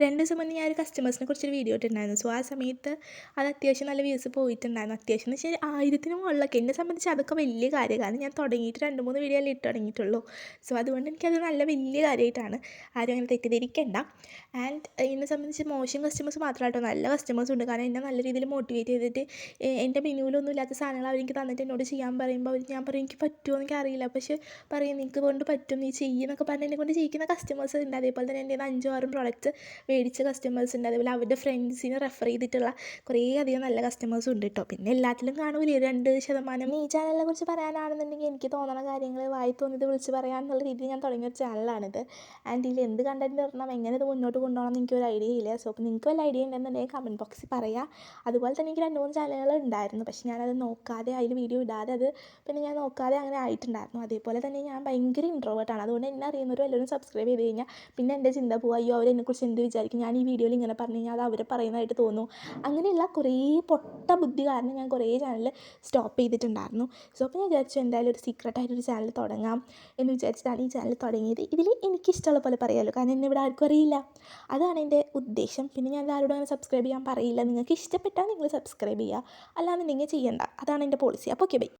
2 ദിവസം മുന്നേ ഞാൻ ഒരു കസ്റ്റമേഴ്സിനെ കുറിച്ചൊരു വീഡിയോ ഇട്ടിട്ടുണ്ടായിരുന്നു. സോ, ആ സമയത്ത് അത് അത്യാവശ്യം നല്ല വ്യൂസ് പോയിട്ടുണ്ടായിരുന്നു. അത്യാവശ്യം എന്ന് വെച്ചാൽ 1000-ന് മുകളിലൊക്കെ. എന്നെ സംബന്ധിച്ച് അതൊക്കെ വലിയ കാര്യമാണ്. കാരണം ഞാൻ തുടങ്ങിയിട്ട് 2, 3 വീഡിയോ അല്ലേ ഇട്ട് തുടങ്ങിയിട്ടുള്ളൂ. സോ, അതുകൊണ്ട് എനിക്കത് നല്ല വലിയ കാര്യമായിട്ടാണ്. ആരും അങ്ങനെ തെറ്റിദ്ധരിക്കണ്ട. ആൻഡ് എന്നെ സംബന്ധിച്ച് മോശം കസ്റ്റമേഴ്സ് മാത്രമാട്ടോ, നല്ല കസ്റ്റമേഴ്സും ഉണ്ട്. കാരണം എന്നെ നല്ല രീതിയിൽ മോട്ടിവേറ്റ് ചെയ്തിട്ട് എൻ്റെ മെനുവിലൊന്നും ഇല്ലാത്ത സാധനങ്ങൾ അവരെനിക്ക് തന്നിട്ട് എന്നോട് ചെയ്യാൻ പറയുമ്പോൾ ഞാൻ പറയും എനിക്ക് പറ്റുമോ എനിക്കറിയില്ല. പക്ഷേ പറയും നിനക്ക് കൊണ്ട് പറ്റും, നീ ചെയ്യുന്നൊക്കെ പറഞ്ഞ് എന്നെക്കൊണ്ട് ചെയ്യിക്കുന്ന കസ്റ്റമേഴ്സ് ഉണ്ട്. അതേപോലെ തന്നെ എൻ്റെ 5, 6 പ്രൊഡക്റ്റ്സ് മേടിച്ച കസ്റ്റമേഴ്സ് ഉണ്ട്. അതേപോലെ അവരുടെ ഫ്രണ്ട്സിനെ റെഫർ ചെയ്തിട്ടുള്ള കുറേ അധികം നല്ല കസ്റ്റമേഴ്സും ഉണ്ട് കേട്ടോ. പിന്നെ എല്ലാത്തിലും കാണൂലേ 2%. ഈ ചാനലിനെ കുറിച്ച് പറയാനാണെന്നുണ്ടെങ്കിൽ എനിക്ക് തോന്നുന്ന കാര്യങ്ങൾ വായി തോന്നിയത് വിളിച്ച് പറയാമെന്നുള്ള രീതിയിൽ ഞാൻ തുടങ്ങിയ ഒരു ചാനലാണിത്. ആൻഡ് ഇതിൽ എന്ത് കണ്ടന്റ് ഇടണം, എങ്ങനെ ഇത് മുന്നോട്ട് കൊണ്ടുപോകണം എന്ന് എനിക്കൊരു ഐഡിയ ഇല്ല. സോ, അപ്പോൾ നിങ്ങൾക്ക് വല്ല ഐഡിയ ഉണ്ടെന്നുണ്ടെങ്കിൽ കമൻറ്റ് ബോക്സിൽ പറയാം. അതുപോലെ തന്നെ എനിക്ക് 2, 3 ചാനലുകൾ ഉണ്ടായിരുന്നു. പക്ഷേ ഞാനത് നോക്കാതെ അതിൽ വീഡിയോ ഇടാതെ പിന്നെ ഞാൻ നോക്കാതെ അങ്ങനെ ആയിട്ടുണ്ടായിരുന്നു. അതേപോലെ തന്നെ ഞാൻ ഭയങ്കര ഇൻട്രോവേർട്ടാണ്. അതുകൊണ്ട് എന്നെ അറിയുന്നവരും എല്ലാവരും സബ്സ്ക്രൈബ് ചെയ്ത് കഴിഞ്ഞാൽ പിന്നെ എൻ്റെ ചിന്ത പോവുക, അയ്യോ അവരെന്നെക്കുറിച്ച് എന്ത് വിചാരിക്കും, ഞാൻ ഈ വീഡിയോയിൽ ഇങ്ങനെ പറഞ്ഞു കഴിഞ്ഞാൽ അത് അവരെ പറയുന്നതായിട്ട് തോന്നും. അങ്ങനെയുള്ള കുറേ പൊട്ട ബുദ്ധി കാരണം ഞാൻ കുറേ ചാനൽ സ്റ്റോപ്പ് ചെയ്തിട്ടുണ്ടായിരുന്നു. സോ, അപ്പോൾ ഞാൻ വിചാരിച്ചു എന്തായാലും ഒരു സീക്രട്ടായിട്ടൊരു ചാനൽ തുടങ്ങാം എന്ന് വിചാരിച്ചിട്ടാണ് ഈ ചാനൽ തുടങ്ങിയത്. ഇതിൽ എനിക്കിഷ്ടമുള്ള പോലെ പറയാമല്ലോ, കാരണം എന്നെ ഇവിടെ ആർക്കും അറിയില്ല. അതാണ് എൻ്റെ ഉദ്ദേശം. പിന്നെ ഞാൻ ആരോടും അങ്ങനെ സബ്സ്ക്രൈബ് ചെയ്യാൻ പറയില്ല. നിങ്ങൾക്ക് ഇഷ്ടപ്പെട്ടാൽ നിങ്ങൾ സബ്സ്ക്രൈബ് ചെയ്യുക, അല്ലാന്നുണ്ടെങ്കിൽ ചെയ്യണ്ട. അതാണ് എൻ്റെ പോളിസി. അപ്പോൾ ഓക്കെ, ബൈ.